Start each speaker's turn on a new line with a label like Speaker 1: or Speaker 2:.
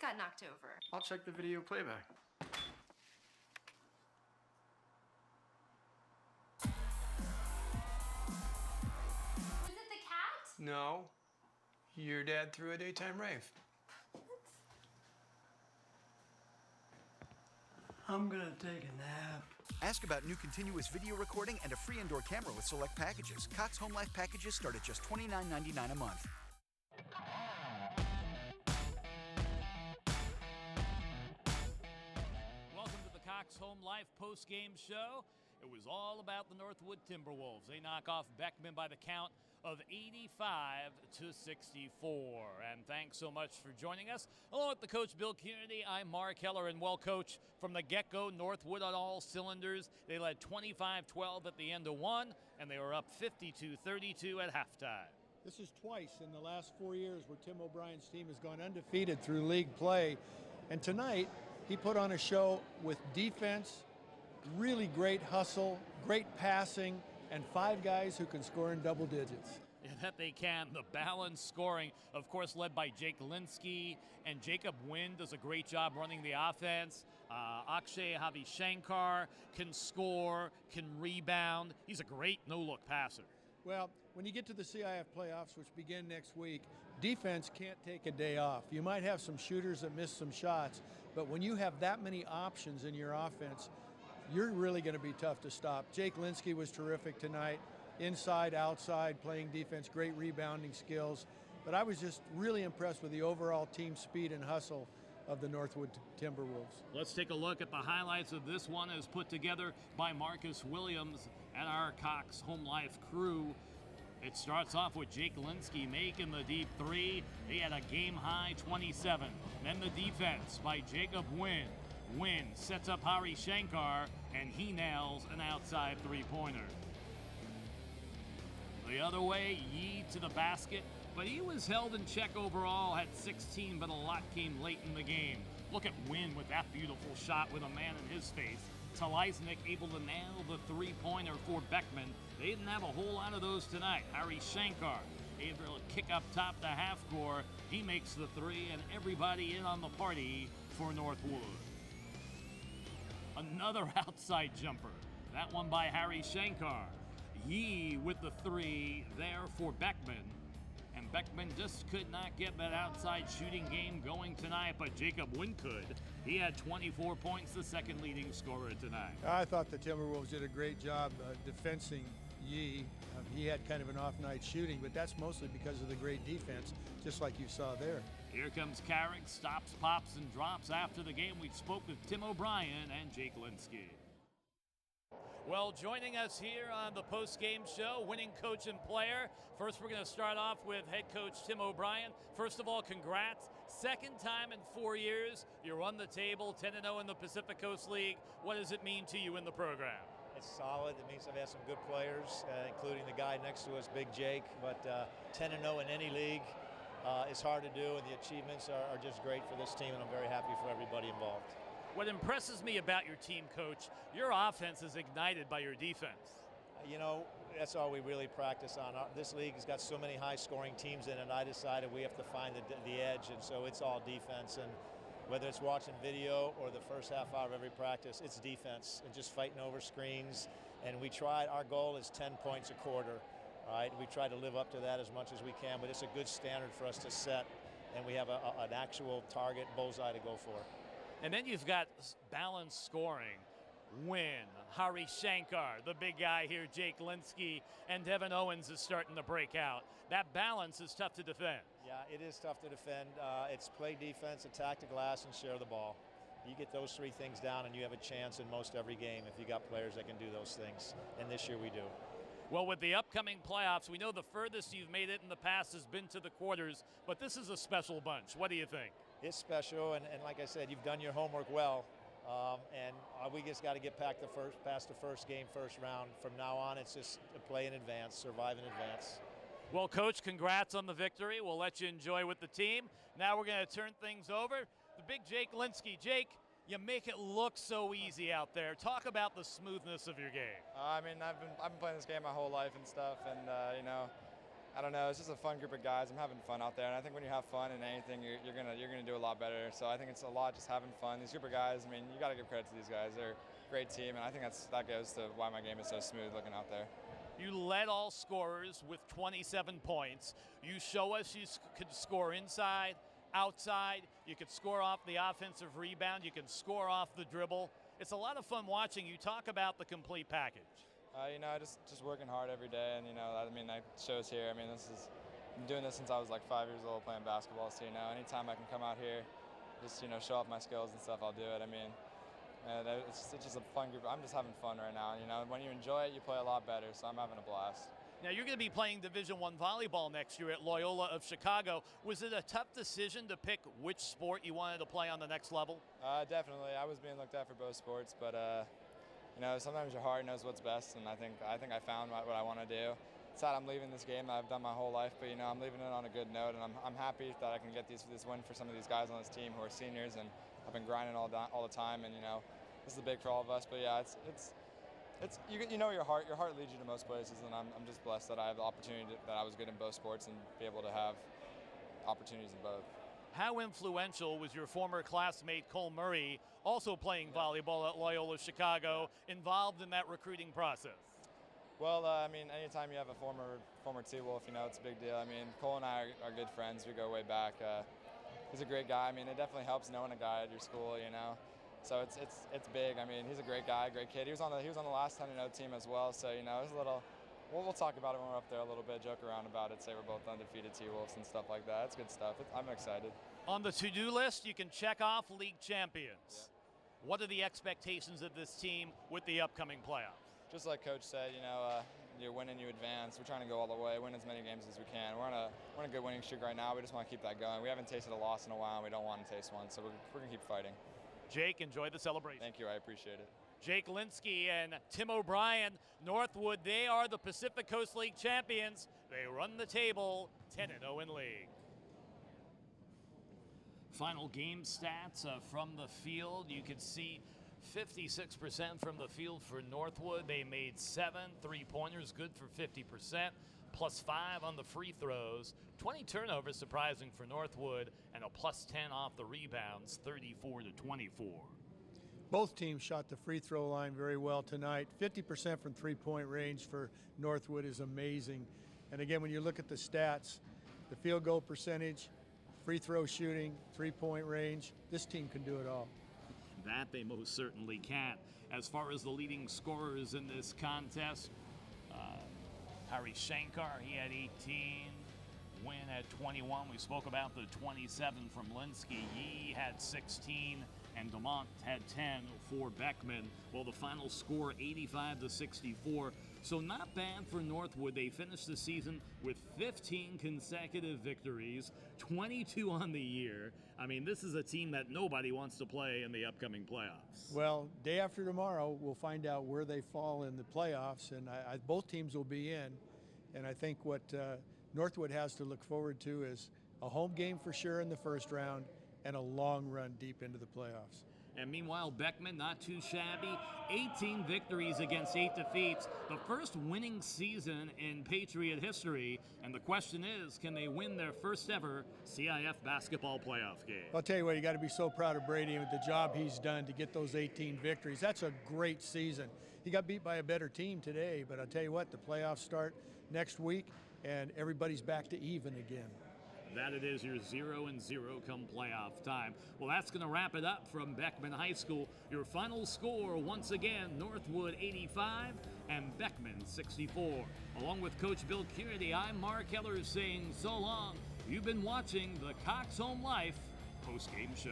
Speaker 1: got knocked over.
Speaker 2: I'll check the video playback.
Speaker 1: Was it the cat?
Speaker 2: No. Your dad threw a daytime rave.
Speaker 3: I'm gonna take a nap.
Speaker 4: Ask about new continuous video recording and a free indoor camera with select packages. Cox Homelife packages start at just $29.99 a month.
Speaker 5: Welcome to the Cox Homelife post-game show. It was all about the Northwood Timberwolves. They knock off Beckman by the count of 85-64. And thanks so much for joining us. Along with the Coach Bill community, I'm Mark Heller. And well, Coach, from the get-go, Northwood on all cylinders. They led 25-12 at the end of one, and they were up 52-32 at halftime.
Speaker 6: This is twice in the last 4 years where Tim O'Brien's team has gone undefeated through league play. And tonight, he put on a show with defense, really great hustle, great passing, and 5 guys who can score in double digits.
Speaker 5: Yeah, that they can. The balanced scoring, of course, led by Jake Linsky, and Jacob Wynn does a great job running the offense. Akshay Havishankar can score, can rebound. He's a great no-look passer.
Speaker 6: Well, when you get to the CIF playoffs, which begin next week, defense can't take a day off. You might have some shooters that miss some shots, but when you have that many options in your offense, you're really going to be tough to stop. Jake Linsky was terrific tonight, inside, outside, playing defense, great rebounding skills. But I was just really impressed with the overall team speed and hustle of the Northwood Timberwolves.
Speaker 5: Let's take a look at the highlights of this one as put together by Marcus Williams and our Cox Homelife crew. It starts off with Jake Linsky making the deep three. He had a game-high 27. Then the defense by Jacob Wynn. Wynn sets up Hari Shankar, and he nails an outside three-pointer. The other way, Yee to the basket, but he was held in check overall, had 16, but a lot came late in the game. Look at Wynn with that beautiful shot with a man in his face. Talisnik able to nail the three-pointer for Beckman. They didn't have a whole lot of those tonight. Hari Shankar able to kick up top the half court. He makes the three, and everybody in on the party for Northwood. Another outside jumper. That one by Hari Shankar. Yee with the three there for Beckman. And Beckman just could not get that outside shooting game going tonight, but Jacob Wynn could. He had 24 points, the second leading scorer tonight.
Speaker 6: I thought the Timberwolves did a great job defensing Yee. He had kind of an off night shooting, but that's mostly because of the great defense, just like you saw there.
Speaker 5: Here comes Carrick, stops, pops, and drops. After the game, we spoke with Tim O'Brien and Jake Linsky. Well, joining us here on the post-game show, winning coach and player. First, we're going to start off with head coach Tim O'Brien. First of all, congrats. Second time in 4 years, you're on the table, 10-0 in the Pacific Coast League. What does it mean to you in the program?
Speaker 7: It's solid. It means I've had some good players, including the guy next to us, Big Jake. But 10-0 in any league is hard to do, and the achievements are just great for this team, and I'm very happy for everybody involved.
Speaker 5: What impresses me about your team, Coach, your offense is ignited by your defense.
Speaker 7: You know, that's all we really practice on. This league has got so many high-scoring teams in it, I decided we have to find the edge, and so it's all defense. And whether it's watching video or the first half hour of every practice, it's defense and just fighting over screens. And our goal is 10 points a quarter, all right? We try to live up to that as much as we can, but it's a good standard for us to set, and we have an actual target bullseye to go for.
Speaker 5: And then you've got balanced scoring. Wynn, Hari Shankar, the big guy here, Jake Linsky, and Devin Owens is starting to break out. That balance is tough to defend.
Speaker 7: Yeah, it is tough to defend. It's play defense, attack the glass, and share the ball. You get those three things down, and you have a chance in most every game if you got players that can do those things. And this year we do.
Speaker 5: Well, with the upcoming playoffs, we know the furthest you've made it in the past has been to the quarters, but this is a special bunch. What do you think?
Speaker 7: It's special, and like I said, you've done your homework well. And we just got to get past the first game, first round. From now on, it's just a play in advance, survive in advance.
Speaker 5: Well, Coach, congrats on the victory. We'll let you enjoy with the team. Now we're going to turn things over. The big Jake Linsky. Jake, you make it look so easy out there. Talk about the smoothness of your game.
Speaker 8: I mean, I've been playing this game my whole life and stuff, and you know, I don't know. It's just a fun group of guys. I'm having fun out there, and I think when you have fun in anything, you're gonna do a lot better. So I think it's a lot just having fun. These group of guys. I mean, you got to give credit to these guys. They're a great team, and I think that goes to why my game is so smooth looking out there.
Speaker 5: You led all scorers with 27 points. You show us you could score inside, outside. You could score off the offensive rebound. You can score off the dribble. It's a lot of fun watching. You talk about the complete package.
Speaker 8: You know, just working hard every day, and you know, I mean, that shows here. I mean, I'm doing this since I was like 5 years old playing basketball. So you know, anytime I can come out here, just show off my skills and stuff, I'll do it. I mean, it's just a fun group. I'm just having fun right now. You know, when you enjoy it, you play a lot better. So I'm having a blast.
Speaker 5: Now you're going to be playing Division I volleyball next year at Loyola of Chicago. Was it a tough decision to pick which sport you wanted to play on the next level?
Speaker 8: Definitely. I was being looked at for both sports, but you know, sometimes your heart knows what's best, and I think I found what I want to do. It's sad I'm leaving this game that I've done my whole life, but you know, I'm leaving it on a good note, and I'm happy that I can get this win for some of these guys on this team who are seniors, and I've been grinding all the time, and you know, this is big for all of us. But yeah, it's you know, your heart leads you to most places, and I'm just blessed that I have the opportunity that I was good in both sports and be able to have opportunities in both.
Speaker 5: How influential was your former classmate Cole Murray, also playing volleyball at Loyola Chicago, involved in that recruiting process?
Speaker 8: Well, I mean, anytime you have a former T-Wolf, you know, it's a big deal. I mean, Cole and I are good friends. We go way back. He's a great guy. I mean, it definitely helps knowing a guy at your school, you know. So it's big. I mean, he's a great guy, great kid. He was on the last 10-0 team as well. So you know, it was a little. We'll talk about it when we're up there a little bit, joke around about it, say we're both undefeated T-Wolves and stuff like that. It's good stuff. I'm excited.
Speaker 5: On the to-do list, you can check off league champions. Yeah. What are the expectations of this team with the upcoming playoffs?
Speaker 8: Just like Coach said, you know, you win and you advance. We're trying to go all the way, win as many games as we can. We're on a good winning streak right now. We just want to keep that going. We haven't tasted a loss in a while, and we don't want to taste one, so we're going to keep fighting.
Speaker 5: Jake, enjoy the celebration.
Speaker 8: Thank you. I appreciate it.
Speaker 5: Jake Linsky and Tim O'Brien, Northwood, they are the Pacific Coast League champions. They run the table 10-0 in league. Final game stats from the field. You can see 56% from the field for Northwood. They made 7 3-pointers, good for 50%, plus 5 on the free throws. 20 turnovers, surprising for Northwood, and a plus 10 off the rebounds, 34-24.
Speaker 6: Both teams shot the free throw line very well tonight. 50% from three-point range for Northwood is amazing. And again, when you look at the stats, the field goal percentage, free throw shooting, three-point range, this team can do it all.
Speaker 5: That they most certainly can. As far as the leading scorers in this contest, Harry Shankar, he had 18. Wynn had 21. We spoke about the 27 from Linsky. Yee had 16. And DeMont had 10 for Beckman. Well, the final score 85-64. So not bad for Northwood. They finished the season with 15 consecutive victories, 22 on the year. I mean, this is a team that nobody wants to play in the upcoming playoffs.
Speaker 6: Well, day after tomorrow, we'll find out where they fall in the playoffs, and both teams will be in. And I think what Northwood has to look forward to is a home game for sure in the first round, and a long run deep into the playoffs.
Speaker 5: And meanwhile, Beckman, not too shabby, 18 victories against 8 defeats, the first winning season in Patriot history. And the question is, can they win their first ever CIF basketball playoff game?
Speaker 6: I'll tell you what, you got to be so proud of Brady and the job he's done to get those 18 victories. That's a great season. He got beat by a better team today, but I'll tell you what, the playoffs start next week, and everybody's back to even again.
Speaker 5: That it is, your 0-0 come playoff time. Well, that's going to wrap it up from Beckman High School. Your final score, once again, Northwood 85 and Beckman 64. Along with Coach Bill Curity, I'm Mark Heller saying so long. You've been watching the Cox Home Life postgame show.